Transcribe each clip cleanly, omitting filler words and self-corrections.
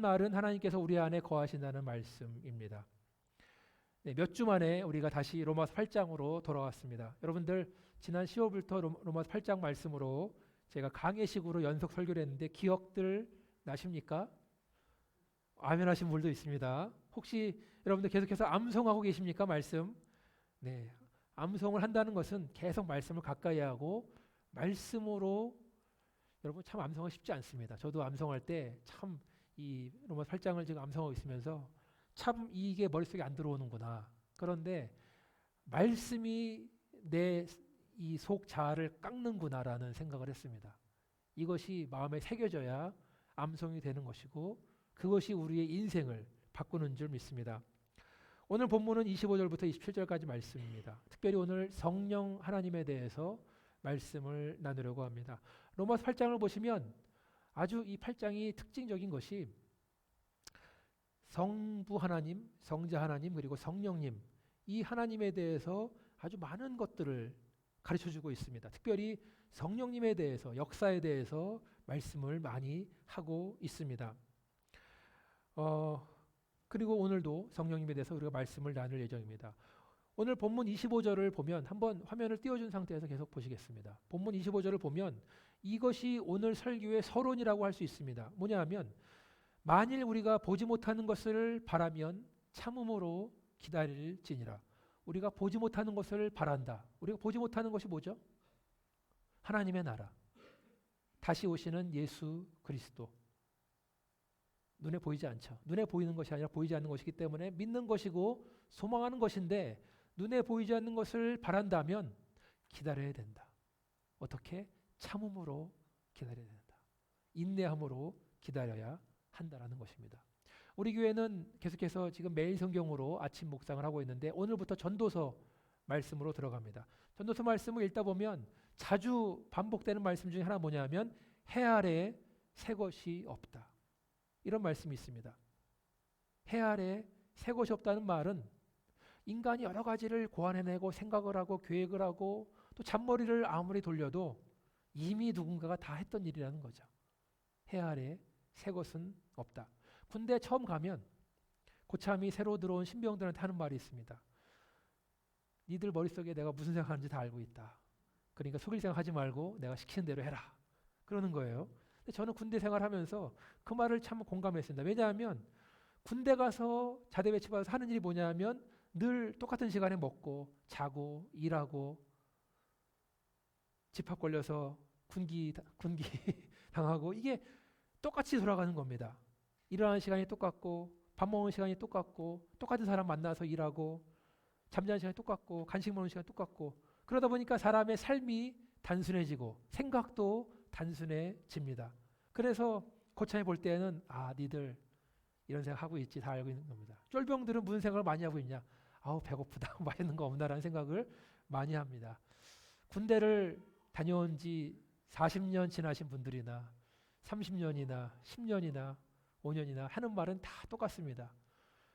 말은 하나님께서 우리 안에 거하신다는 말씀입니다. 네, 몇 주 만에 우리가 다시 로마서 8장으로 돌아왔습니다. 여러분들 지난 10월부터 로마서 8장 말씀으로 제가 강해식으로 연속 설교를 했는데 기억들 나십니까? 아멘 하신 분도 있습니다. 혹시 여러분들 계속해서 암송하고 계십니까? 말씀. 네. 암송을 한다는 것은 계속 말씀을 가까이 하고 말씀으로 여러분 참 암송하기 쉽지 않습니다. 저도 암송할 때 참 이 로마 8장을 지금 암송하고 있으면서 참 이게 머릿속에 안 들어오는구나. 그런데 말씀이 내 이 속 자아를 깎는구나라는 생각을 했습니다. 이것이 마음에 새겨져야 암송이 되는 것이고 그것이 우리의 인생을 바꾸는 줄 믿습니다. 오늘 본문은 25절부터 27절까지 말씀입니다. 특별히 오늘 성령 하나님에 대해서 말씀을 나누려고 합니다. 로마서 8장을 보시면 아주 이 8장이 특징적인 것이 성부 하나님, 성자 하나님, 그리고 성령님 이 하나님에 대해서 아주 많은 것들을 가르쳐주고 있습니다. 특별히 성령님에 대해서, 역사에 대해서 말씀을 많이 하고 있습니다. 그리고 오늘도 성령님에 대해서 우리가 말씀을 나눌 예정입니다. 오늘 본문 25절을 보면 한번 화면을 띄워준 상태에서 계속 보시겠습니다. 본문 25절을 보면 이것이 오늘 설교의 서론이라고 할 수 있습니다. 뭐냐 하면 만일 우리가 보지 못하는 것을 바라면 참음으로 기다릴지니라. 우리가 보지 못하는 것을 바란다. 우리가 보지 못하는 것이 뭐죠? 하나님의 나라. 다시 오시는 예수 그리스도. 눈에 보이지 않죠. 눈에 보이는 것이 아니라 보이지 않는 것이기 때문에 믿는 것이고 소망하는 것인데 눈에 보이지 않는 것을 바란다면 기다려야 된다. 어떻게? 참음으로 기다려야 된다. 인내함으로 기다려야 한다라는 것입니다. 우리 교회는 계속해서 지금 매일 성경으로 아침 묵상을 하고 있는데 오늘부터 전도서 말씀으로 들어갑니다. 전도서 말씀을 읽다 보면 자주 반복되는 말씀 중에 하나 뭐냐면 해 아래 새 것이 없다. 이런 말씀이 있습니다. 해 아래 새 것이 없다는 말은 인간이 여러 가지를 고안해내고 생각을 하고 계획을 하고 또 잔머리를 아무리 돌려도 이미 누군가가 다 했던 일이라는 거죠. 해 아래 새 것은 없다. 군대 처음 가면 고참이 새로 들어온 신병들한테 하는 말이 있습니다. 니들 머릿속에 내가 무슨 생각하는지 다 알고 있다. 그러니까 속일 생각하지 말고 내가 시키는 대로 해라. 그러는 거예요. 근데 저는 군대 생활하면서 그 말을 참 공감했습니다. 왜냐하면 군대 가서 자대 배치받아서 하는 일이 뭐냐면 늘 똑같은 시간에 먹고 자고 일하고 집합 걸려서 군기 당하고 이게 똑같이 돌아가는 겁니다. 일어나는 시간이 똑같고 밥 먹는 시간이 똑같고 똑같은 사람 만나서 일하고 잠자는 시간이 똑같고 간식 먹는 시간이 똑같고 그러다 보니까 사람의 삶이 단순해지고 생각도 단순해집니다. 그래서 고참이 볼 때는 니들 이런 생각하고 있지 다 알고 있는 겁니다. 쫄병들은 무슨 생각을 많이 하고 있냐? 아우 배고프다 맛있는 거 없나라는 생각을 많이 합니다. 군대를 다녀온 지 40년 지나신 분들이나 30년이나 10년이나 5년이나 하는 말은 다 똑같습니다.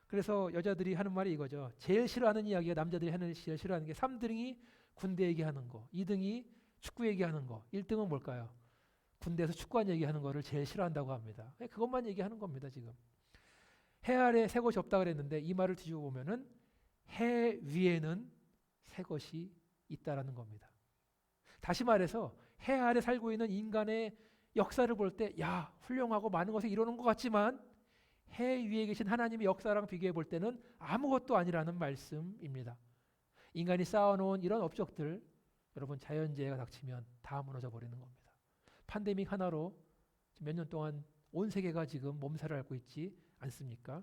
그래서 여자들이 하는 말이 이거죠. 제일 싫어하는 이야기가 남자들이 제일 싫어하는 게 3등이 군대 얘기하는 거, 2등이 축구 얘기하는 거, 1등은 뭘까요? 군대에서 축구한 얘기하는 거를 제일 싫어한다고 합니다. 그것만 얘기하는 겁니다. 지금 해 아래 새 것이 없다 그랬는데 이 말을 뒤집어 보면은 해 위에는 새 것이 있다라는 겁니다. 다시 말해서 해 아래 살고 있는 인간의 역사를 볼 때 야 훌륭하고 많은 것을 이루는 것 같지만 해 위에 계신 하나님의 역사랑 비교해 볼 때는 아무것도 아니라는 말씀입니다. 인간이 쌓아놓은 이런 업적들 여러분 자연재해가 닥치면 다 무너져 버리는 겁니다. 팬데믹 하나로 몇 년 동안 온 세계가 지금 몸살을 앓고 있지 않습니까?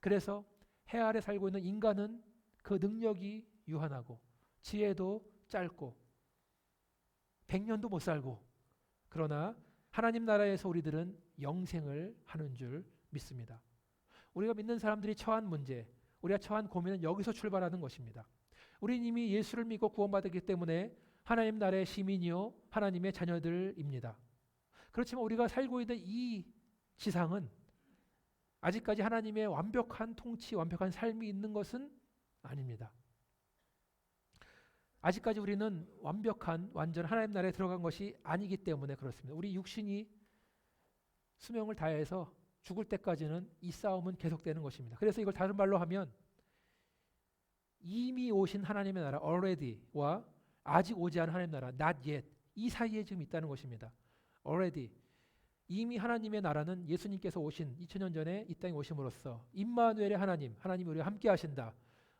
그래서 해 아래 살고 있는 인간은 그 능력이 유한하고 지혜도 짧고 100년도 못 살고 그러나 하나님 나라에서 우리들은 영생을 하는 줄 믿습니다. 우리가 믿는 사람들이 처한 문제, 우리가 처한 고민은 여기서 출발하는 것입니다. 우리는 이미 예수를 믿고 구원받았기 때문에 하나님 나라의 시민이요 하나님의 자녀들입니다. 그렇지만 우리가 살고 있는 이 지상은 아직까지 하나님의 완벽한 통치, 완벽한 삶이 있는 것은 아닙니다. 아직까지 우리는 완벽한 완전 하나님 나라에 들어간 것이 아니기 때문에 그렇습니다. 우리 육신이 수명을 다해서 죽을 때까지는 이 싸움은 계속되는 것입니다. 그래서 이걸 다른 말로 하면 이미 오신 하나님의 나라 already와 아직 오지 않은 하나님의 나라 not yet 이 사이에 지금 있다는 것입니다. already 이미 하나님의 나라는 예수님께서 오신 2000년 전에 이 땅에 오심으로써 임마누엘의 하나님이 우리와 함께 하신다.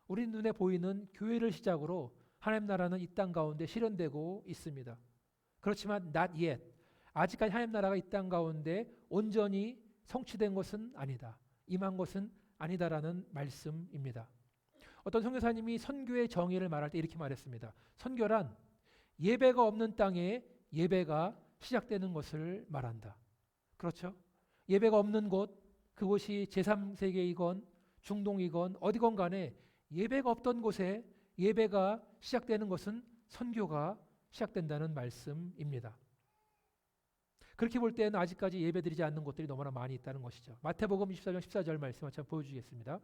우리 눈에 보이는 교회를 시작으로 하나님 나라는 이 땅 가운데 실현되고 있습니다. 그렇지만 not yet 아직까지 하나님 나라가 이 땅 가운데 온전히 성취된 것은 아니다. 임한 것은 아니다라는 말씀입니다. 어떤 선교사님이 선교의 정의를 말할 때 이렇게 말했습니다. 선교란 예배가 없는 땅에 예배가 시작되는 것을 말한다. 그렇죠? 예배가 없는 곳, 그곳이 제3세계이건 중동이건 어디건 간에 예배가 없던 곳에 예배가 시작되는 것은 선교가 시작된다는 말씀입니다. 그렇게 볼 때는 아직까지 예배드리지 않는 곳들이 너무나 많이 있다는 것이죠. 마태복음 24장 14절 말씀 한번 보여주겠습니다.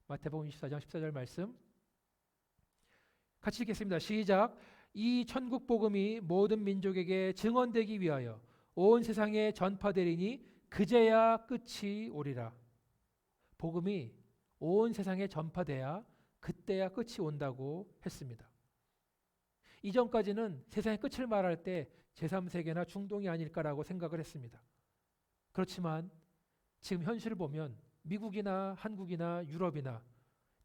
마태복음 24장 14절 말씀 같이 읽겠습니다. 시작. 이 천국 복음이 모든 민족에게 증언되기 위하여 온 세상에 전파되리니 그제야 끝이 오리라. 복음이 온 세상에 전파돼야 그때야 끝이 온다고 했습니다. 이전까지는 세상의 끝을 말할 때 제3세계나 중동이 아닐까라고 생각을 했습니다. 그렇지만 지금 현실을 보면 미국이나 한국이나 유럽이나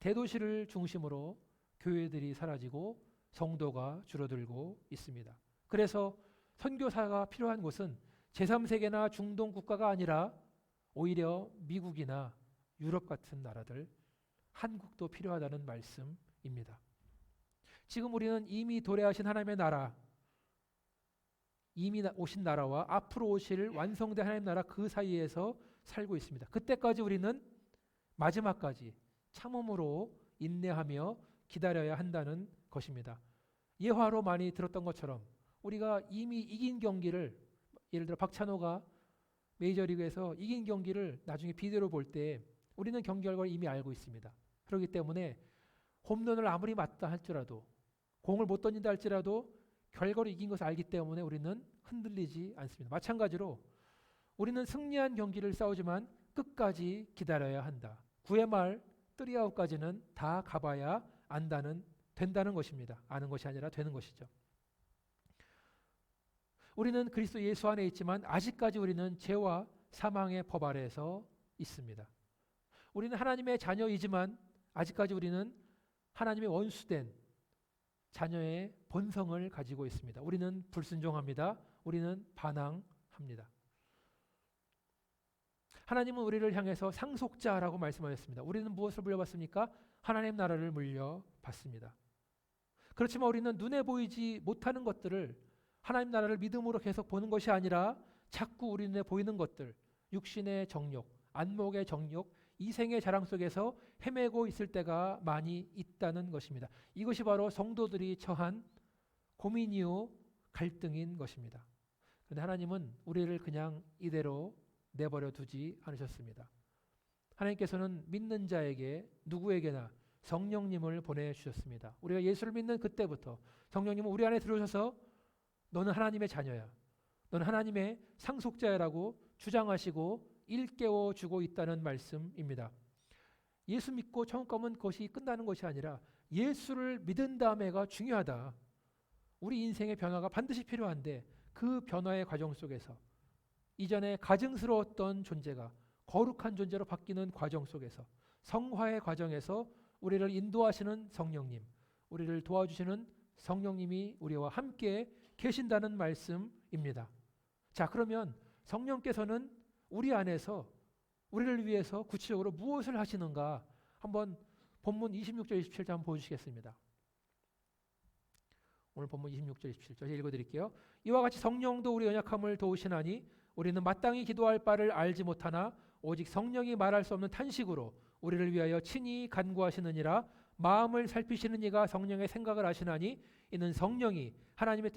대도시를 중심으로 교회들이 사라지고 성도가 줄어들고 있습니다. 그래서 선교사가 필요한 곳은 제3세계나 중동 국가가 아니라 오히려 미국이나 유럽 같은 나라들, 한국도 필요하다는 말씀입니다. 지금 우리는 이미 도래하신 하나님의 나라, 이미 오신 나라와 앞으로 오실 완성된 하나님의 나라 그 사이에서 살고 있습니다. 그때까지 우리는 마지막까지 참음으로 인내하며 기다려야 한다는 것입니다. 예화로 많이 들었던 것처럼 우리가 이미 이긴 경기를 예를 들어 박찬호가 메이저리그에서 이긴 경기를 나중에 비디오로 볼 때 우리는 경기 결과를 이미 알고 있습니다. 그렇기 때문에 홈런을 아무리 맞다 할지라도 공을 못 던진다 할지라도 결과를 이긴 것을 알기 때문에 우리는 흔들리지 않습니다. 마찬가지로 우리는 승리한 경기를 싸우지만 끝까지 기다려야 한다. 9회 말 3아웃까지는 다 가봐야 된다는 것입니다. 아는 것이 아니라 되는 것이죠. 우리는 그리스도 예수 안에 있지만 아직까지 우리는 죄와 사망의 법 아래에서 있습니다. 우리는 하나님의 자녀이지만 아직까지 우리는 하나님의 원수된 자녀의 본성을 가지고 있습니다. 우리는 불순종합니다. 우리는 반항합니다. 하나님은 우리를 향해서 상속자라고 말씀하셨습니다. 우리는 무엇을 물려받습니까? 하나님 나라를 물려받습니다. 그렇지만 우리는 눈에 보이지 못하는 것들을 하나님 나라를 믿음으로 계속 보는 것이 아니라 자꾸 우리 눈에 보이는 것들, 육신의 정욕, 안목의 정욕, 이생의 자랑 속에서 헤매고 있을 때가 많이 있다는 것입니다. 이것이 바로 성도들이 처한 고민이요 갈등인 것입니다. 그런데 하나님은 우리를 그냥 이대로 내버려 두지 않으셨습니다. 하나님께서는 믿는 자에게 누구에게나 성령님을 보내주셨습니다. 우리가 예수를 믿는 그때부터 성령님은 우리 안에 들어오셔서 너는 하나님의 자녀야. 너는 하나님의 상속자야라고 주장하시고 일깨워 주고 있다는 말씀입니다. 예수 믿고 천국 가면 그것이 끝나는 것이 아니라 예수를 믿은 다음에가 중요하다. 우리 인생의 변화가 반드시 필요한데 그 변화의 과정 속에서 이전에 가증스러웠던 존재가 거룩한 존재로 바뀌는 과정 속에서 성화의 과정에서 우리를 인도하시는 성령님, 우리를 도와주시는 성령님이 우리와 함께 계신다는 말씀입니다. 자, 그러면 성령께서는 우리 안에서 우리를 위해서 구체적으로 무엇을 하시는가 한번 본문 26절 27절 한번 보여주시겠습니다. 오늘 본문 26절 27절 읽어드릴게요. 이와 같이 성령도 우리 연약함을 도우시나니 우리는 마땅히 기도할 바를 알지 못하나 오직 성령이 말할 수 없는 탄식으로 우리를 위하여 친히 간구하시느니라. 마음을 살피시는 이가 성령의 생각을 아시나니 이는 성령이 하나님의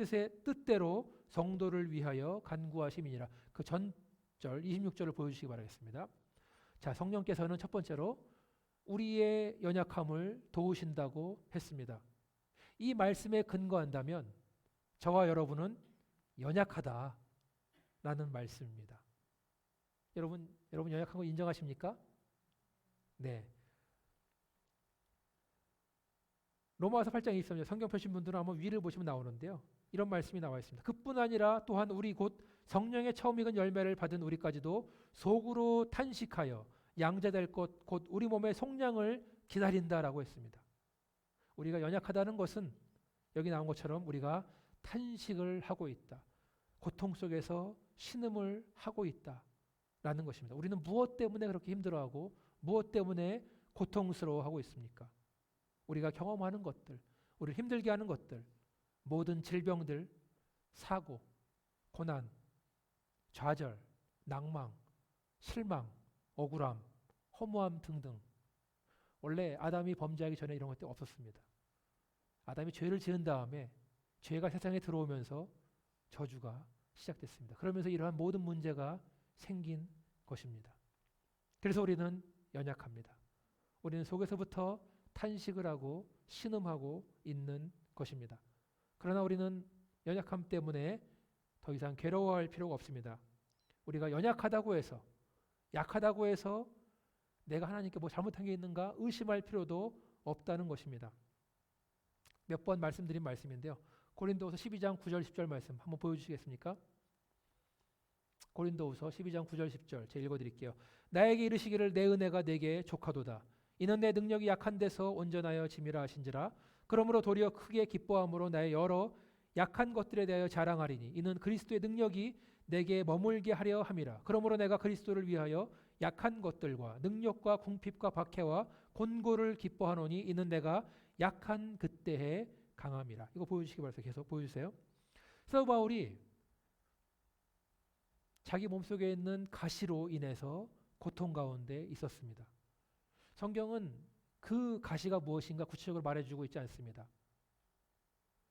뜻대로 성도를 위하여 간구하심이니라. 그 전절 26절을 보여주시기 바라겠습니다. 자, 성령께서는 첫 번째로 우리의 연약함을 도우신다고 했습니다. 이 말씀에 근거한다면 저와 여러분은 연약하다라는 말씀입니다. 여러분 연약한 거 인정하십니까? 네. 로마서 8장 23절 성경 펴신 분들은 한번 위를 보시면 나오는데요. 이런 말씀이 나와 있습니다. 그뿐 아니라 또한 우리 곧 성령의 처음 익은 열매를 받은 우리까지도 속으로 탄식하여 양자될 것 곧 우리 몸의 속량을 기다린다라고 했습니다. 우리가 연약하다는 것은 여기 나온 것처럼 우리가 탄식을 하고 있다. 고통 속에서 신음을 하고 있다라는 것입니다. 우리는 무엇 때문에 그렇게 힘들어하고 무엇 때문에 고통스러워하고 있습니까? 우리가 경험하는 것들, 우리를 힘들게 하는 것들, 모든 질병들, 사고, 고난, 좌절, 낭망, 실망, 억울함, 허무함 등등. 원래 아담이 범죄하기 전에 이런 것들이 없었습니다. 아담이 죄를 지은 다음에 죄가 세상에 들어오면서 저주가 시작됐습니다. 그러면서 이러한 모든 문제가 생긴 것입니다. 그래서 우리는 연약합니다. 우리는 속에서부터 탄식을 하고 신음하고 있는 것입니다. 그러나 우리는 연약함 때문에 더 이상 괴로워할 필요가 없습니다. 우리가 연약하다고 해서 약하다고 해서 내가 하나님께 뭐 잘못한 게 있는가 의심할 필요도 없다는 것입니다. 몇 번 말씀드린 말씀인데요. 고린도후서 12장 9절 10절 말씀 한번 보여주시겠습니까? 고린도후서 12장 9절 10절 제가 읽어드릴게요. 나에게 이르시기를 내 은혜가 내게 족하도다. 이는 내 능력이 약한 데서 온전하여 짐이라 하신지라. 그러므로 도리어 크게 기뻐함으로 나의 여러 약한 것들에 대하여 자랑하리니 이는 그리스도의 능력이 내게 머물게 하려 함이라. 그러므로 내가 그리스도를 위하여 약한 것들과 능력과 궁핍과 박해와 곤고를 기뻐하노니 이는 내가 약한 그때에 강함이라. 이거 보여주시기 바랍니다. 계속 보여주세요. 사도 바울이 자기 몸속에 있는 가시로 인해서 고통 가운데 있었습니다. 성경은 그 가시가 무엇인가 구체적으로 말해주고 있지 않습니다.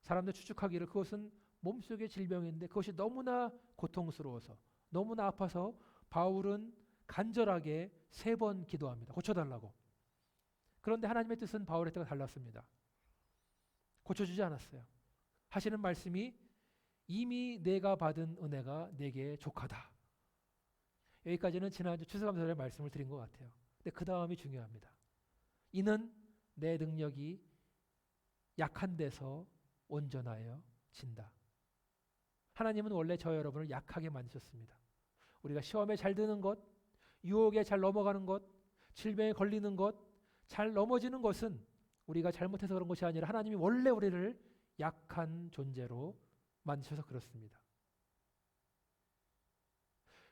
사람들 추측하기를 그것은 몸속의 질병인데 그것이 너무나 고통스러워서 너무나 아파서 바울은 간절하게 3번 기도합니다. 고쳐달라고. 그런데 하나님의 뜻은 바울의 뜻과 달랐습니다. 고쳐주지 않았어요. 하시는 말씀이 이미 내가 받은 은혜가 내게 족하다. 여기까지는 지난주 추수감사절의 말씀을 드린 것 같아요. 근데 그 다음이 중요합니다. 이는 내 능력이 약한 데서 온전하여 진다. 하나님은 원래 저 여러분을 약하게 만드셨습니다. 우리가 시험에 잘 드는 것, 유혹에 잘 넘어가는 것, 질병에 걸리는 것, 잘 넘어지는 것은 우리가 잘못해서 그런 것이 아니라 하나님이 원래 우리를 약한 존재로 만드셔서 그렇습니다.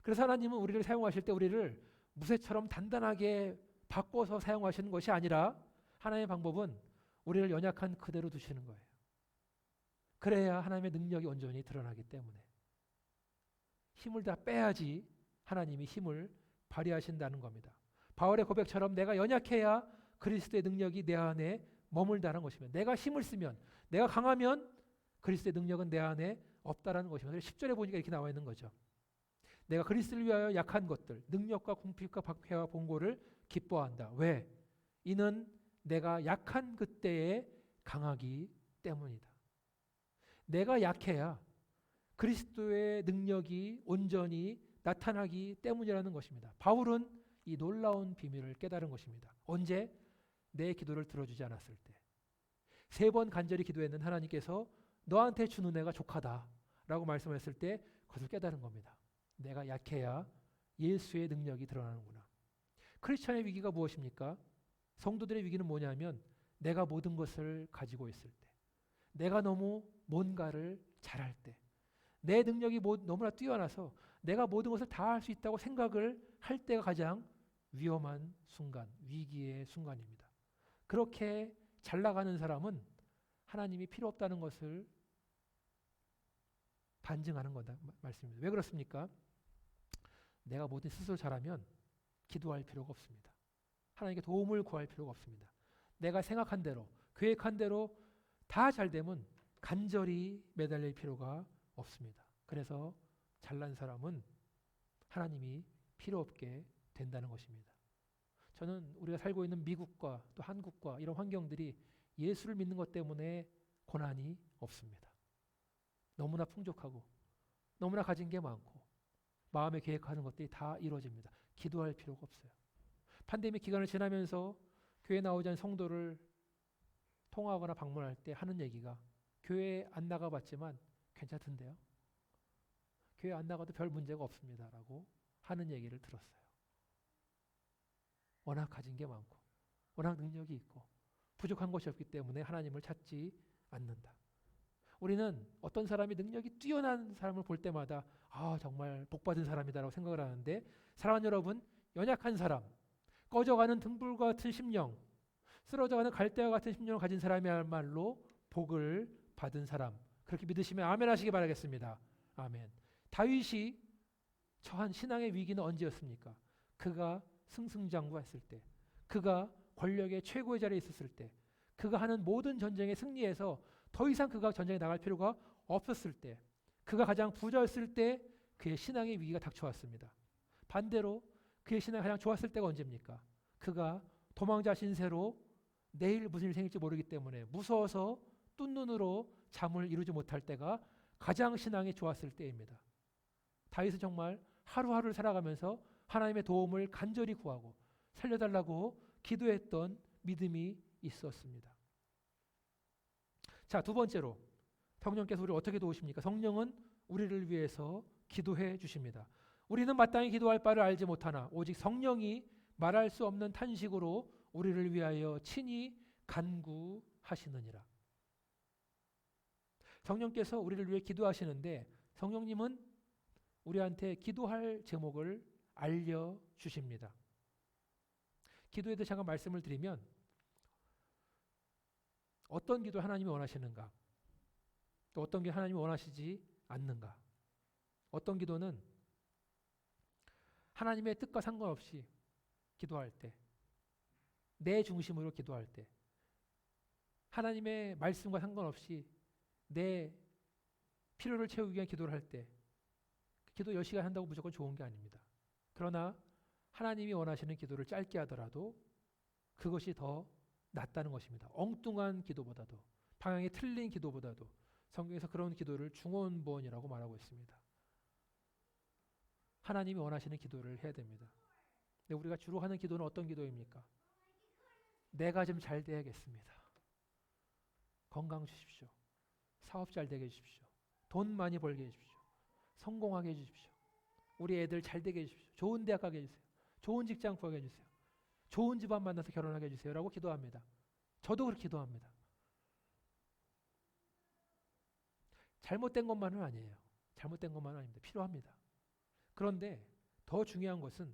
그래서 하나님은 우리를 사용하실 때 우리를 무쇠처럼 단단하게 바꿔서 사용하시는 것이 아니라 하나님의 방법은 우리를 연약한 그대로 두시는 거예요. 그래야 하나님의 능력이 온전히 드러나기 때문에 힘을 다 빼야지 하나님이 힘을 발휘하신다는 겁니다. 바울의 고백처럼 내가 연약해야 그리스도의 능력이 내 안에 머물다는 것입니다. 내가 힘을 쓰면 내가 강하면 그리스도의 능력은 내 안에 없다라는 것입니다. 10절에 보니까 이렇게 나와 있는 거죠. 내가 그리스도를 위하여 약한 것들, 능력과 궁핍과 박해와 본고를 기뻐한다. 왜? 이는 내가 약한 그때에 강하기 때문이다. 내가 약해야 그리스도의 능력이 온전히 나타나기 때문이라는 것입니다. 바울은 이 놀라운 비밀을 깨달은 것입니다. 언제? 내 기도를 들어주지 않았을 때. 3번 간절히 기도했는 하나님께서 너한테 준 은혜가 족하다라고 말씀했을 때 그것을 깨달은 겁니다. 내가 약해야 예수의 능력이 드러나는구나. 크리스천의 위기가 무엇입니까? 성도들의 위기는 뭐냐면 내가 모든 것을 가지고 있을 때, 내가 너무 뭔가를 잘할 때, 내 능력이 너무나 뛰어나서 내가 모든 것을 다 할 수 있다고 생각을 할 때가 가장 위험한 순간, 위기의 순간입니다. 그렇게 잘 나가는 사람은 하나님이 필요 없다는 것을 반증하는 거다 말씀입니다. 왜 그렇습니까? 내가 뭐든 스스로 잘하면 기도할 필요가 없습니다. 하나님께 도움을 구할 필요가 없습니다. 내가 생각한 대로, 계획한 대로 다 잘 되면 간절히 매달릴 필요가 없습니다. 그래서 잘난 사람은 하나님이 필요 없게 된다는 것입니다. 저는 우리가 살고 있는 미국과 또 한국과 이런 환경들이 예수를 믿는 것 때문에 고난이 없습니다. 너무나 풍족하고 너무나 가진 게 많고 마음에 계획하는 것들이 다 이루어집니다. 기도할 필요가 없어요. 팬데믹 기간을 지나면서 교회 나오지 않은 성도를 통화하거나 방문할 때 하는 얘기가 교회 안 나가봤지만 괜찮던데요. 교회 안 나가도 별 문제가 없습니다라고 하는 얘기를 들었어요. 워낙 가진 게 많고 워낙 능력이 있고 부족한 것이 없기 때문에 하나님을 찾지 않는다. 우리는 어떤 사람이 능력이 뛰어난 사람을 볼 때마다 정말 복받은 사람이다라고 생각을 하는데 사랑하는 여러분, 연약한 사람, 꺼져가는 등불과 같은 심령, 쓰러져가는 갈대와 같은 심령을 가진 사람이야말로 복을 받은 사람, 그렇게 믿으시면 아멘 하시기 바라겠습니다. 아멘. 다윗이 처한 신앙의 위기는 언제였습니까? 그가 승승장구했을 때, 그가 권력의 최고의 자리에 있었을 때, 그가 하는 모든 전쟁에 승리해서 더 이상 그가 전쟁에 나갈 필요가 없었을 때, 그가 가장 부자였을 때 그의 신앙의 위기가 닥쳐왔습니다. 반대로 그의 신앙이 가장 좋았을 때가 언제입니까? 그가 도망자 신세로 내일 무슨 일이 생길지 모르기 때문에 무서워서 뜬 눈으로 잠을 이루지 못할 때가 가장 신앙이 좋았을 때입니다. 다윗은 정말 하루하루를 살아가면서 하나님의 도움을 간절히 구하고 살려달라고 기도했던 믿음이 있었습니다. 자, 두 번째로 성령께서 우리를 어떻게 도우십니까? 성령은 우리를 위해서 기도해 주십니다. 우리는 마땅히 기도할 바를 알지 못하나 오직 성령이 말할 수 없는 탄식으로 우리를 위하여 친히 간구하시느니라. 성령께서 우리를 위해 기도하시는데 성령님은 우리한테 기도할 제목을 알려주십니다. 기도에 대해 잠깐 말씀을 드리면 어떤 기도 하나님이 원하시는가, 또 어떤 게 하나님이 원하시지 않는가. 어떤 기도는 하나님의 뜻과 상관없이 기도할 때, 내 중심으로 기도할 때, 하나님의 말씀과 상관없이 내 필요를 채우기 위한 기도를 할 때, 기도 10시간 한다고 무조건 좋은 게 아닙니다. 그러나 하나님이 원하시는 기도를 짧게 하더라도 그것이 더 낫다는 것입니다. 엉뚱한 기도보다도, 방향이 틀린 기도보다도 성경에서 그런 기도를 중언부언이라고 말하고 있습니다. 하나님이 원하시는 기도를 해야 됩니다. 근데 우리가 주로 하는 기도는 어떤 기도입니까? 내가 좀 잘 돼야겠습니다. 건강 주십시오. 사업 잘 되게 해주십시오. 돈 많이 벌게 해주십시오. 성공하게 해주십시오. 우리 애들 잘 되게 해주십시오. 좋은 대학 가게 해주세요. 좋은 직장 구하게 해주세요. 좋은 집안 만나서 결혼하게 해주세요 라고 기도합니다. 저도 그렇게 기도합니다. 잘못된 것만은 아니에요. 잘못된 것만은 아닙니다. 필요합니다. 그런데 더 중요한 것은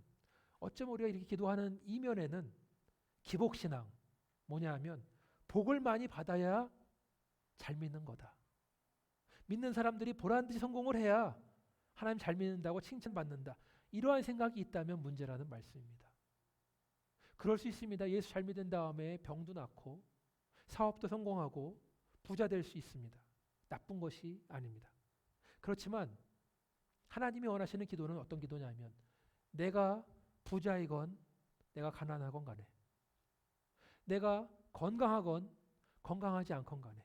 어쩌면 우리가 이렇게 기도하는 이면에는 기복신앙, 뭐냐 하면 복을 많이 받아야 잘 믿는 거다. 믿는 사람들이 보란듯이 성공을 해야 하나님 잘 믿는다고 칭찬받는다. 이러한 생각이 있다면 문제라는 말씀입니다. 그럴 수 있습니다. 예수 잘 믿은 다음에 병도 낫고 사업도 성공하고 부자 될 수 있습니다. 나쁜 것이 아닙니다. 그렇지만 하나님이 원하시는 기도는 어떤 기도냐면 내가 부자이건 내가 가난하건 간에, 내가 건강하건 건강하지 않건 간에,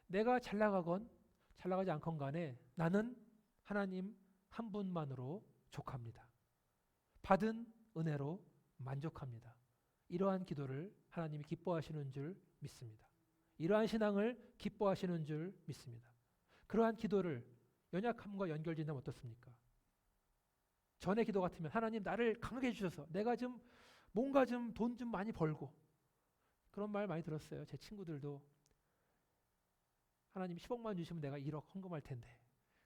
내가 잘 나가건 잘 나가지 않건 간에 나는 하나님 한 분만으로 족합니다. 받은 은혜로 만족합니다. 이러한 기도를 하나님이 기뻐하시는 줄 믿습니다. 이러한 신앙을 기뻐하시는 줄 믿습니다. 그러한 기도를 연약함과 연결짓는다면 어떻습니까? 전의 기도 같으면 하나님 나를 강하게 해주셔서 내가 좀 뭔가 좀 돈 좀 많이 벌고, 그런 말 많이 들었어요. 제 친구들도 하나님 10억만 주시면 내가 1억 헌금할 텐데,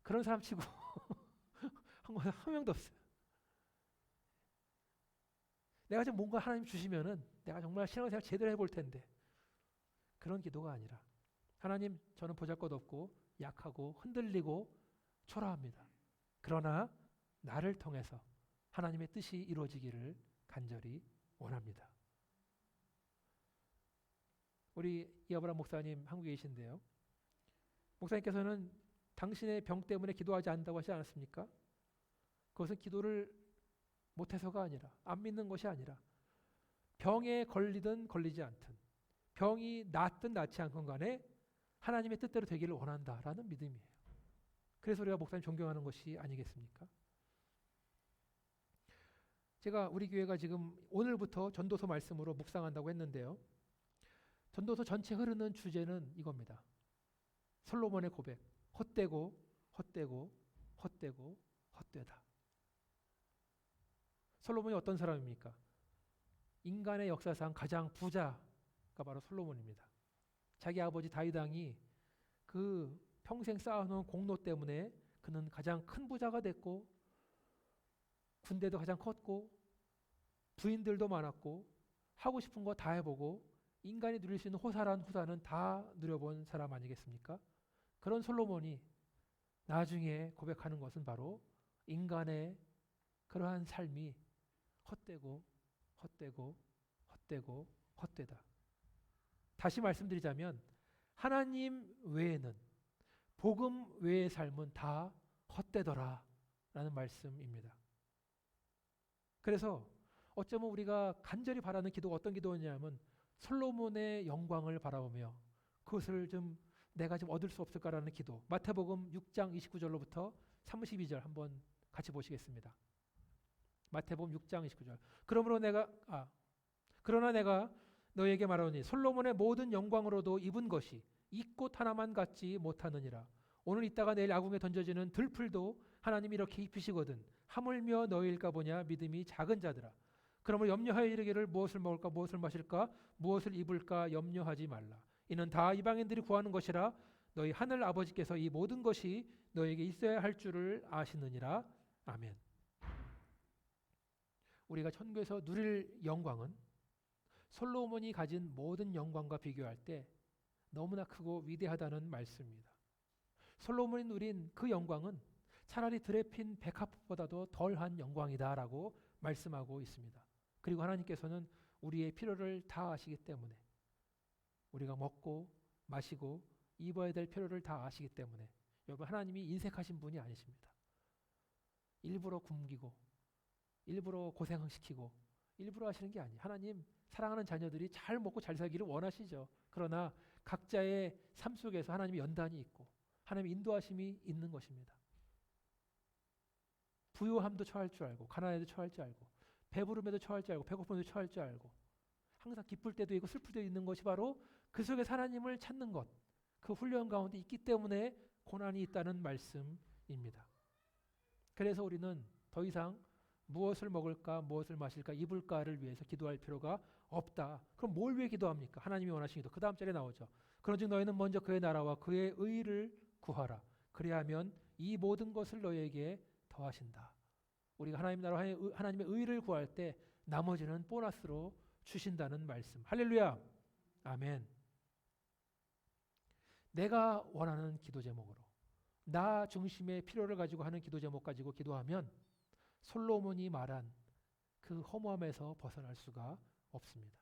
그런 사람 치고 한 명도 없어요. 내가 좀 뭔가 하나님 주시면은 내가 정말 신앙생활 제대로 해볼 텐데, 그런 기도가 아니라 하나님 저는 보잘것없고 약하고 흔들리고 초라합니다. 그러나 나를 통해서 하나님의 뜻이 이루어지기를 간절히 원합니다. 우리 이아브람 목사님 한국에 계신데요. 목사님께서는 당신의 병 때문에 기도하지 않는다고 하지 않았습니까? 그것은 기도를 못해서가 아니라, 안 믿는 것이 아니라 병에 걸리든 걸리지 않든, 병이 낫든 낫지 않건 간에 하나님의 뜻대로 되기를 원한다라는 믿음이에요. 그래서 우리가 목사님 존경하는 것이 아니겠습니까? 제가 우리 교회가 지금 오늘부터 전도서 말씀으로 묵상한다고 했는데요. 전도서 전체 흐르는 주제는 이겁니다. 솔로몬의 고백. 헛되고 헛되고 헛되고 헛되다. 솔로몬이 어떤 사람입니까? 인간의 역사상 가장 부자가 바로 솔로몬입니다. 자기 아버지 다윗 왕이 그 평생 쌓아놓은 공로 때문에 그는 가장 큰 부자가 됐고 군대도 가장 컸고 부인들도 많았고 하고 싶은 거 다 해보고 인간이 누릴 수 있는 호사란 후사는 다 누려본 사람 아니겠습니까? 그런 솔로몬이 나중에 고백하는 것은 바로 인간의 그러한 삶이 헛되고 헛되고 헛되고 헛되다. 다시 말씀드리자면 하나님 외에는 복음 외의 삶은 다 헛되더라 라는 말씀입니다. 그래서 어쩌면 우리가 간절히 바라는 기도가 어떤 기도냐면 솔로몬의 영광을 바라보며 그것을 좀 내가 좀 얻을 수 없을까라는 기도. 마태복음 6장 29절로부터 32절 한번 같이 보시겠습니다. 마태복음 6장 29절. 그러나 내가 너에게 말하노니 솔로몬의 모든 영광으로도 입은 것이 이 꽃 하나만 갖지 못하느니라. 오늘 있다가 내일 아궁에 던져지는 들풀도 하나님이 이렇게 입히시거든 하물며 너희일까 보냐 믿음이 작은 자들아. 그러므로 염려하여 이르기를 무엇을 먹을까 무엇을 마실까 무엇을 입을까 염려하지 말라. 이는 다 이방인들이 구하는 것이라. 너희 하늘 아버지께서 이 모든 것이 너에게 있어야 할 줄을 아시느니라. 아멘. 우리가 천국에서 누릴 영광은 솔로몬이 가진 모든 영광과 비교할 때 너무나 크고 위대하다는 말씀입니다. 솔로몬이 누린 그 영광은 차라리 들에 핀 백합보다도 덜한 영광이다라고 말씀하고 있습니다. 그리고 하나님께서는 우리의 필요를 다 아시기 때문에 우리가 먹고 마시고 입어야 될 필요를 다 아시기 때문에 여러분 하나님이 인색하신 분이 아니십니다. 일부러 굶기고 일부러 고생시키고 일부러 하시는 게 아니에요. 하나님 사랑하는 자녀들이 잘 먹고 잘 살기를 원하시죠. 그러나 각자의 삶 속에서 하나님의 연단이 있고 하나님의 인도하심이 있는 것입니다. 부요함도 처할 줄 알고 가난에도 처할 줄 알고 배부름에도 처할 줄 알고 배고픔에도 처할 줄 알고 항상 기쁠 때도 있고 슬플 때도 있는 것이 바로 그 속에 하나님을 찾는 것, 그 훈련 가운데 있기 때문에 고난이 있다는 말씀입니다. 그래서 우리는 더 이상 무엇을 먹을까 무엇을 마실까 입을까를 위해서 기도할 필요가 없다. 그럼 뭘 위해 기도합니까? 하나님이 원하시는 기도. 그 다음 절에 나오죠. 그런즉 너희는 먼저 그의 나라와 그의 의를 구하라. 그리하면 이 모든 것을 너희에게 더하신다. 우리가 하나님 나라 하나님의 의를 구할 때 나머지는 보너스로 주신다는 말씀. 할렐루야. 아멘. 내가 원하는 기도 제목으로 나 중심의 필요를 가지고 하는 기도 제목 가지고 기도하면 솔로몬이 말한 그 허무함에서 벗어날 수가 없습니다.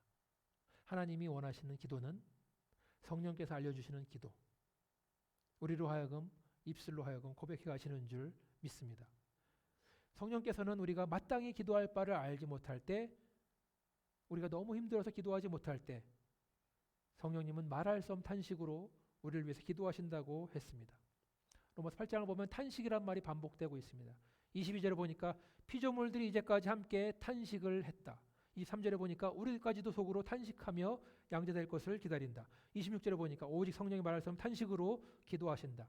하나님이 원하시는 기도는 성령께서 알려주시는 기도. 우리로 하여금 입술로 하여금 고백해 가시는 줄 믿습니다. 성령께서는 우리가 마땅히 기도할 바를 알지 못할 때 우리가 너무 힘들어서 기도하지 못할 때 성령님은 말할 수 없는 탄식으로 우리를 위해서 기도하신다고 했습니다. 로마서 8장을 보면 탄식이란 말이 반복되고 있습니다. 22절에 보니까 피조물들이 이제까지 함께 탄식을 했다. 23절에 보니까 우리까지도 속으로 탄식하며 양자될 것을 기다린다. 26절에 보니까 오직 성령이 말할 수 없는 탄식으로 기도하신다.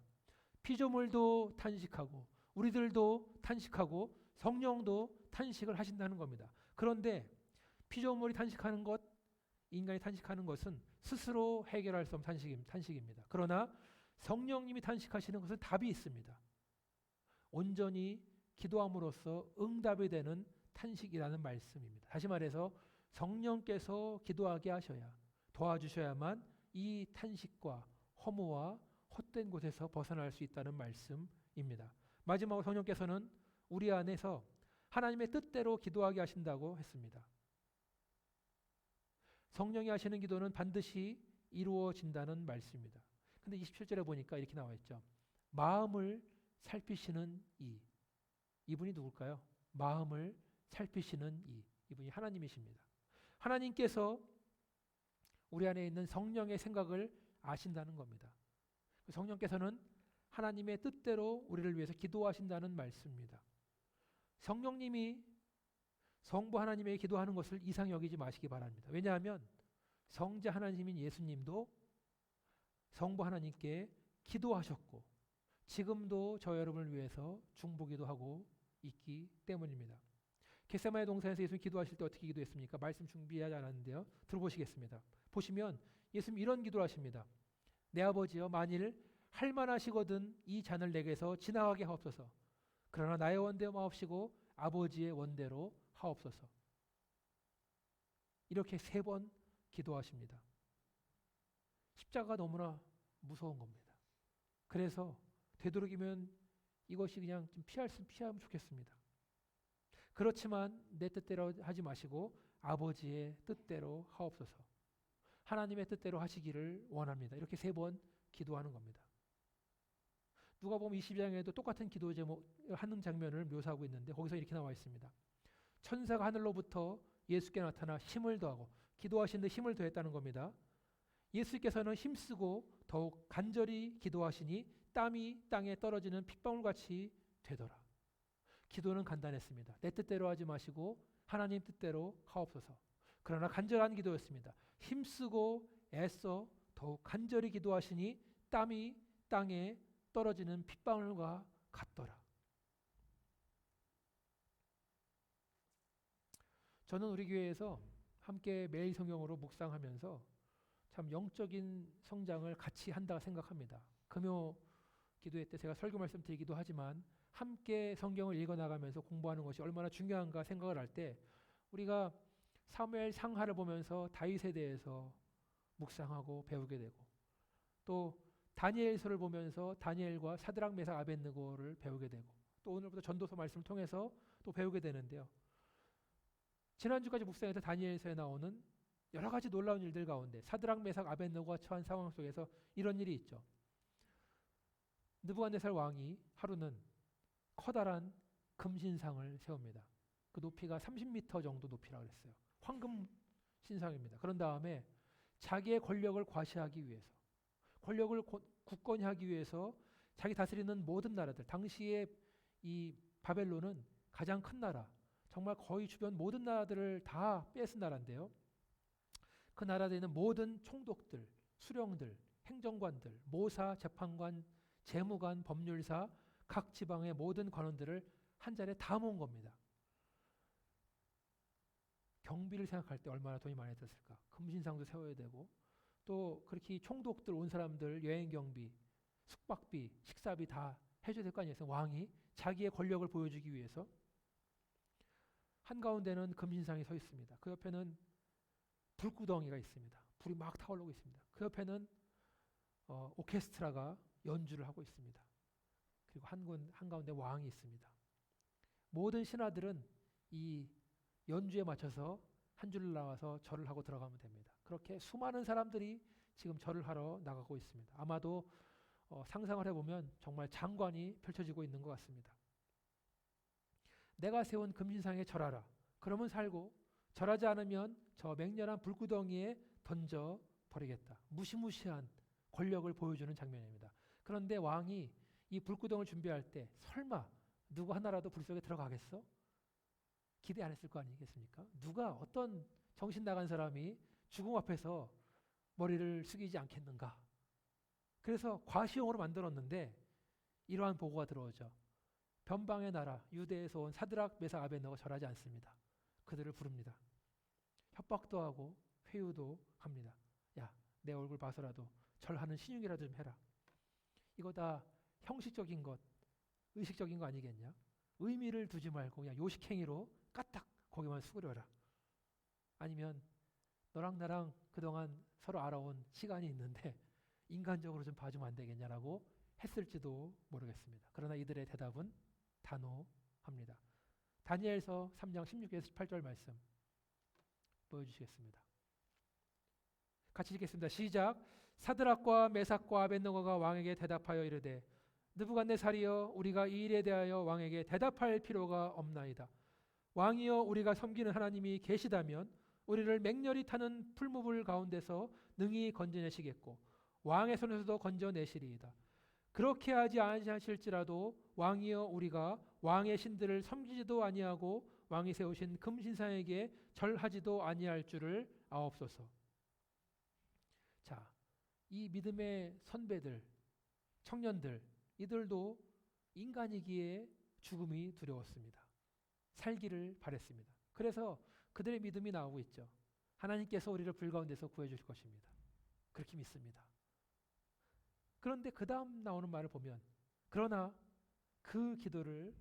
피조물도 탄식하고 우리들도 탄식하고 성령도 탄식을 하신다는 겁니다. 그런데 피조물이 탄식하는 것, 인간이 탄식하는 것은 스스로 해결할 수 없는 탄식입니다. 그러나 성령님이 탄식하시는 것은 답이 있습니다. 온전히 기도함으로써 응답이 되는 탄식이라는 말씀입니다. 다시 말해서 성령께서 기도하게 하셔야 도와주셔야만 이 탄식과 허무와 헛된 곳에서 벗어날 수 있다는 말씀입니다. 마지막으로 성령께서는 우리 안에서 하나님의 뜻대로 기도하게 하신다고 했습니다. 성령이 하시는 기도는 반드시 이루어진다는 말씀입니다. 근데 27절에 보니까 이렇게 나와 있죠. 마음을 살피시는 이분이 누굴까요? 마음을 살피시는 이분이 하나님이십니다. 하나님께서 우리 안에 있는 성령의 생각을 아신다는 겁니다. 성령께서는 하나님의 뜻대로 우리를 위해서 기도하신다는 말씀입니다. 성령님이 성부 하나님에게 기도하는 것을 이상히 여기지 마시기 바랍니다. 왜냐하면 성자 하나님인 예수님도 성부 하나님께 기도하셨고 지금도 저 여러분을 위해서 중보기도 하고 있기 때문입니다. 겟세마네 동산에서 예수님 기도하실 때 어떻게 기도했습니까? 말씀 준비하지 않았는데요. 들어보시겠습니다. 보시면 예수님 이런 기도를 하십니다. 내 아버지여, 만일 할만하시거든 이 잔을 내게서 지나가게 하옵소서. 그러나 나의 원대로 마옵시고 아버지의 원대로 하옵소서. 이렇게 3번 기도하십니다. 십자가가 너무나 무서운 겁니다. 그래서 되도록이면 이것이 그냥 좀 피하면 좋겠습니다. 그렇지만 내 뜻대로 하지 마시고 아버지의 뜻대로 하옵소서. 하나님의 뜻대로 하시기를 원합니다. 이렇게 3번 기도하는 겁니다. 누가복음 22장에도 똑같은 기도 제목 하는 장면을 묘사하고 있는데 거기서 이렇게 나와 있습니다. 천사가 하늘로부터 예수께 나타나 힘을 더하고 기도하신 데 힘을 더했다는 겁니다. 예수께서는 힘쓰고 더욱 간절히 기도하시니 땀이 땅에 떨어지는 핏방울같이 되더라. 기도는 간단했습니다. 내 뜻대로 하지 마시고 하나님 뜻대로 하옵소서. 그러나 간절한 기도였습니다. 힘쓰고 애써 더욱 간절히 기도하시니 땀이 땅에 떨어지는 핏방울과 같더라. 저는 우리 교회에서 함께 매일 성경으로 묵상하면서 참 영적인 성장을 같이 한다고 생각합니다. 금요 기도회 때 제가 설교 말씀 드리기도 하지만 함께 성경을 읽어나가면서 공부하는 것이 얼마나 중요한가 생각을 할 때 우리가 사무엘 상하를 보면서 다윗에 대해서 묵상하고 배우게 되고 또 다니엘서를 보면서 다니엘과 사드락 메삭 아벳느고를 배우게 되고 또 오늘부터 전도서 말씀을 통해서 또 배우게 되는데요. 지난주까지 묵상해서 다니엘서에 나오는 여러 가지 놀라운 일들 가운데 사드락 메삭 아벳느고가 처한 상황 속에서 이런 일이 있죠. 느부갓네살 왕이 하루는 커다란 금신상을 세웁니다. 그 높이가 30m 정도 높이라고 그랬어요. 황금 신상입니다. 그런 다음에 자기의 권력을 과시하기 위해서 권력을 굳건히 하기 위해서 자기 다스리는 모든 나라들, 당시에 이 바벨론은 가장 큰 나라, 정말 거의 주변 모든 나라들을 다 뺏은 나라인데요. 그 나라에 있는 모든 총독들, 수령들, 행정관들, 모사, 재판관, 재무관, 법률사, 각 지방의 모든 관원들을 한 자리에 다 모은 겁니다. 경비를 생각할 때 얼마나 돈이 많이 들었을까. 금신상도 세워야 되고 또 그렇게 총독들 온 사람들 여행 경비, 숙박비, 식사비 다 해줘야 될 거 아니겠어요. 왕이 자기의 권력을 보여주기 위해서. 한가운데는 금신상이 서 있습니다. 그 옆에는 불구덩이가 있습니다. 불이 막 타오르고 있습니다. 그 옆에는 오케스트라가 연주를 하고 있습니다. 그리고 한가운데 왕이 있습니다. 모든 신하들은 이 연주에 맞춰서 한 줄로 나와서 절을 하고 들어가면 됩니다. 그렇게 수많은 사람들이 지금 절을 하러 나가고 있습니다. 아마도 상상을 해보면 정말 장관이 펼쳐지고 있는 것 같습니다. 내가 세운 금신상에 절하라. 그러면 살고 절하지 않으면 저 맹렬한 불구덩이에 던져 버리겠다. 무시무시한 권력을 보여주는 장면입니다. 그런데 왕이 이 불구덩이를 준비할 때 설마 누구 하나라도 불 속에 들어가겠어? 기대 안 했을 거 아니겠습니까? 누가 어떤 정신 나간 사람이 죽음 앞에서 머리를 숙이지 않겠는가? 그래서 과시용으로 만들었는데 이러한 보고가 들어오죠. 변방의 나라 유대에서 온 사드락 메삭 아벳느고가 절하지 않습니다. 그들을 부릅니다. 협박도 하고 회유도 합니다. 야, 내 얼굴 봐서라도 절하는 신용이라도 좀 해라. 이거 다 형식적인 것, 의식적인 거 아니겠냐? 의미를 두지 말고 그냥 요식행위로 까딱 고개만 숙으려라. 아니면 너랑 나랑 그동안 서로 알아온 시간이 있는데 인간적으로 좀 봐주면 안 되겠냐라고 했을지도 모르겠습니다. 그러나 이들의 대답은 단호합니다. 다니엘서 3장 16절에서 18절 말씀 보여주시겠습니다. 같이 읽겠습니다. 시작. 사드락과 메삭과 아벳느고가 왕에게 대답하여 이르되 느부갓네살이여 우리가 이 일에 대하여 왕에게 대답할 필요가 없나이다. 왕이여 우리가 섬기는 하나님이 계시다면 우리를 맹렬히 타는 풀무불 가운데서 능히 건져내시겠고 왕의 손에서도 건져내시리이다. 그렇게 하지 아니하실지라도 왕이여 우리가 왕의 신들을 섬기지도 아니하고 왕이 세우신 금신상에게 절하지도 아니할 줄을 아옵소서. 자, 이 믿음의 선배들, 청년들, 이들도 인간이기에 죽음이 두려웠습니다. 살기를 바랬습니다. 그래서 그들의 믿음이 나오고 있죠. 하나님께서 우리를 불 가운데서 구해줄 것입니다. 그렇게 믿습니다. 그런데 그 다음 나오는 말을 보면 그러나 그 기도를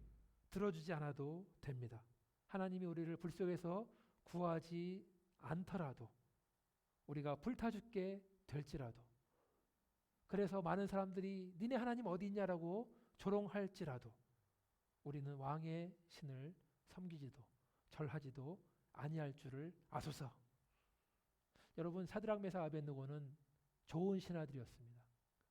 들어주지 않아도 됩니다. 하나님이 우리를 불 속에서 구하지 않더라도 우리가 불타 죽게 될지라도 그래서 많은 사람들이 니네 하나님 어디 있냐라고 조롱할지라도 우리는 왕의 신을 섬기지도 절하지도 아니할 줄을 아소서. 여러분 사드락 메삭 아벳느고는 좋은 신하들이었습니다.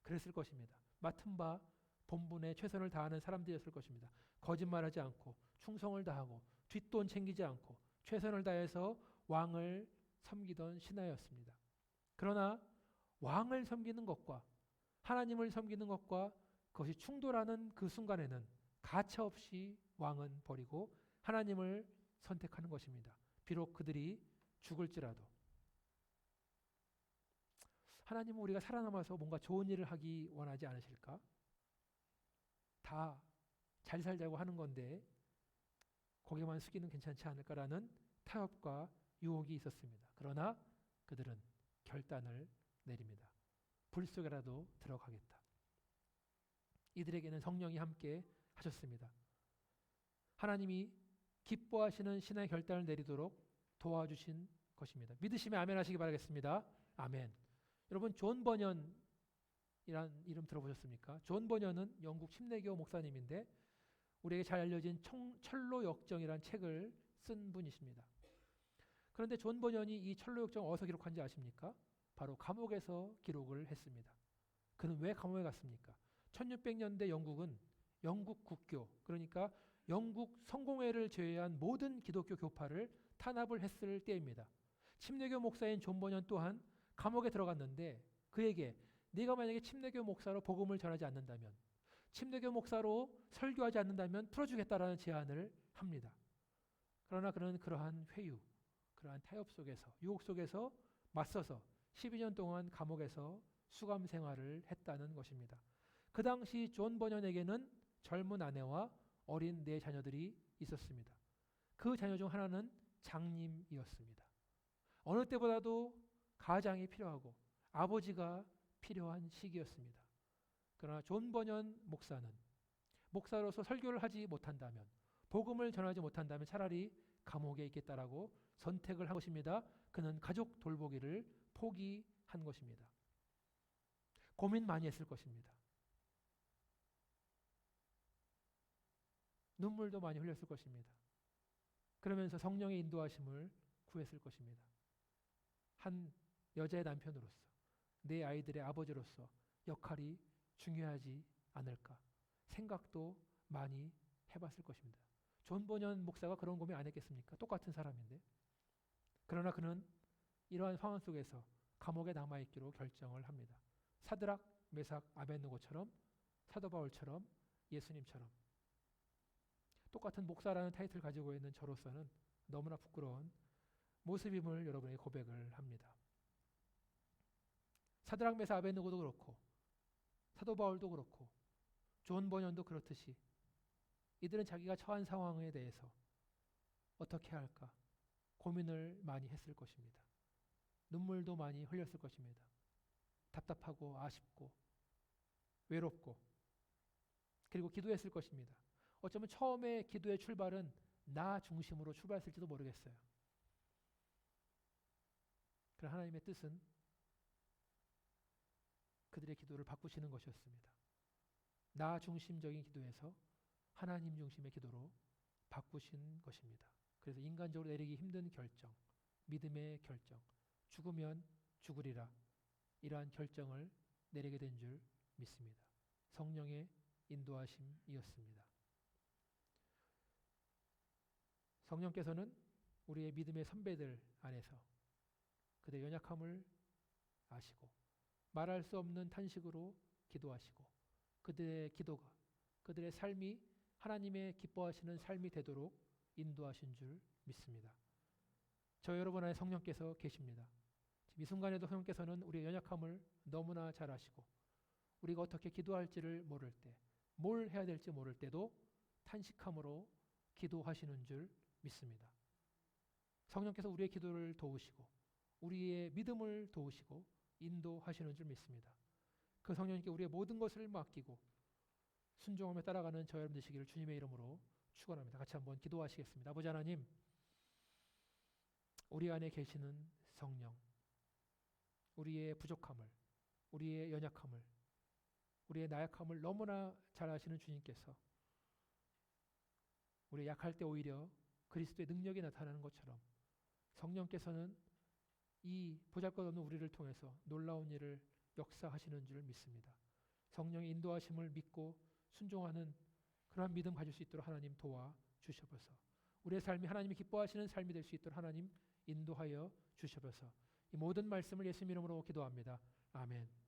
그랬을 것입니다. 맡은 바 본분에 최선을 다하는 사람들이었을 것입니다. 거짓말하지 않고 충성을 다하고 뒷돈 챙기지 않고 최선을 다해서 왕을 섬기던 신하였습니다. 그러나 왕을 섬기는 것과 하나님을 섬기는 것과 그것이 충돌하는 그 순간에는 가차없이 왕은 버리고 하나님을 선택하는 것입니다. 비록 그들이 죽을지라도. 하나님은 우리가 살아남아서 뭔가 좋은 일을 하기 원하지 않으실까? 다 잘 살자고 하는 건데 고개만 숙이는 괜찮지 않을까라는 타협과 유혹이 있었습니다. 그러나 그들은 결단을 내립니다. 불 속에라도 들어가겠다. 이들에게는 성령이 함께 하셨습니다. 하나님이 기뻐하시는 신의 결단을 내리도록 도와주신 것입니다. 믿으시면 아멘 하시기 바라겠습니다. 아멘. 여러분 존 버년이란 이름 들어보셨습니까? 존 버년은 영국 침례교 목사님인데 우리에게 잘 알려진 철로역정이라는 책을 쓴 분이십니다. 그런데 존 버년이 이 철로역정 어디서 기록한지 아십니까? 바로 감옥에서 기록을 했습니다. 그는 왜 감옥에 갔습니까? 1600년대 영국은 영국 국교, 그러니까 영국 성공회를 제외한 모든 기독교 교파를 탄압을 했을 때입니다. 침례교 목사인 존 버년 또한 감옥에 들어갔는데 그에게 네가 만약에 침례교 목사로 복음을 전하지 않는다면, 침례교 목사로 설교하지 않는다면 풀어주겠다라는 제안을 합니다. 그러나 그는 그러한 회유, 그러한 타협 속에서, 유혹 속에서 맞서서 12년 동안 감옥에서 수감 생활을 했다는 것입니다. 그 당시 존 버년에게는 젊은 아내와 어린 4자녀들이 있었습니다. 그 자녀 중 하나는 장님이었습니다. 어느 때보다도 가장이 필요하고 아버지가 필요한 시기였습니다. 그러나 존 버년 목사는 목사로서 설교를 하지 못한다면, 복음을 전하지 못한다면 차라리 감옥에 있겠다라고 선택을 한 것입니다. 그는 가족 돌보기를 포기한 것입니다. 고민 많이 했을 것입니다. 눈물도 많이 흘렸을 것입니다. 그러면서 성령의 인도하심을 구했을 것입니다. 한 여자의 남편으로서, 내 아이들의 아버지로서 역할이 중요하지 않을까 생각도 많이 해봤을 것입니다. 존 버년 목사가 그런 고민 안 했겠습니까? 똑같은 사람인데. 그러나 그는 이러한 상황 속에서 감옥에 남아있기로 결정을 합니다. 사드락, 메삭, 아벳느고처럼, 사도 바울처럼, 예수님처럼. 똑같은 목사라는 타이틀을 가지고 있는 저로서는 너무나 부끄러운 모습임을 여러분에게 고백을 합니다. 사드락, 메삭, 아벳느고도 그렇고 사도 바울도 그렇고 존 버년도 그렇듯이 이들은 자기가 처한 상황에 대해서 어떻게 할까 고민을 많이 했을 것입니다. 눈물도 많이 흘렸을 것입니다. 답답하고 아쉽고 외롭고 그리고 기도했을 것입니다. 어쩌면 처음에 기도의 출발은 나 중심으로 출발했을지도 모르겠어요. 그러나 하나님의 뜻은 그들의 기도를 바꾸시는 것이었습니다. 나 중심적인 기도에서 하나님 중심의 기도로 바꾸신 것입니다. 그래서 인간적으로 내리기 힘든 결정, 믿음의 결정, 죽으면 죽으리라, 이러한 결정을 내리게 된 줄 믿습니다. 성령의 인도하심이었습니다. 성령께서는 우리의 믿음의 선배들 안에서 그들의 연약함을 아시고 말할 수 없는 탄식으로 기도하시고 그들의 기도가, 그들의 삶이 하나님의 기뻐하시는 삶이 되도록 인도하신 줄 믿습니다. 저 여러분 안에 성령께서 계십니다. 지금 이 순간에도 성령께서는 우리의 연약함을 너무나 잘 아시고 우리가 어떻게 기도할지를 모를 때, 뭘 해야 될지 모를 때도 탄식함으로 기도하시는 줄 믿습니다. 성령께서 우리의 기도를 도우시고 우리의 믿음을 도우시고 인도하시는 줄 믿습니다. 그 성령님께 우리의 모든 것을 맡기고 순종하며 따라가는 저 여러분 되시기를 주님의 이름으로 축원합니다. 같이 한번 기도하시겠습니다. 아버지 하나님, 우리 안에 계시는 성령, 우리의 부족함을, 우리의 연약함을, 우리의 나약함을 너무나 잘 아시는 주님께서 우리 약할 때 오히려 그리스도의 능력이 나타나는 것처럼 성령께서는 이 보잘것없는 우리를 통해서 놀라운 일을 역사하시는 줄 믿습니다. 성령의 인도하심을 믿고 순종하는 그러한 믿음 가질 수 있도록 하나님 도와주셔서 우리의 삶이 하나님이 기뻐하시는 삶이 될 수 있도록 하나님 인도하여 주셔서 이 모든 말씀을 예수님 이름으로 기도합니다. 아멘.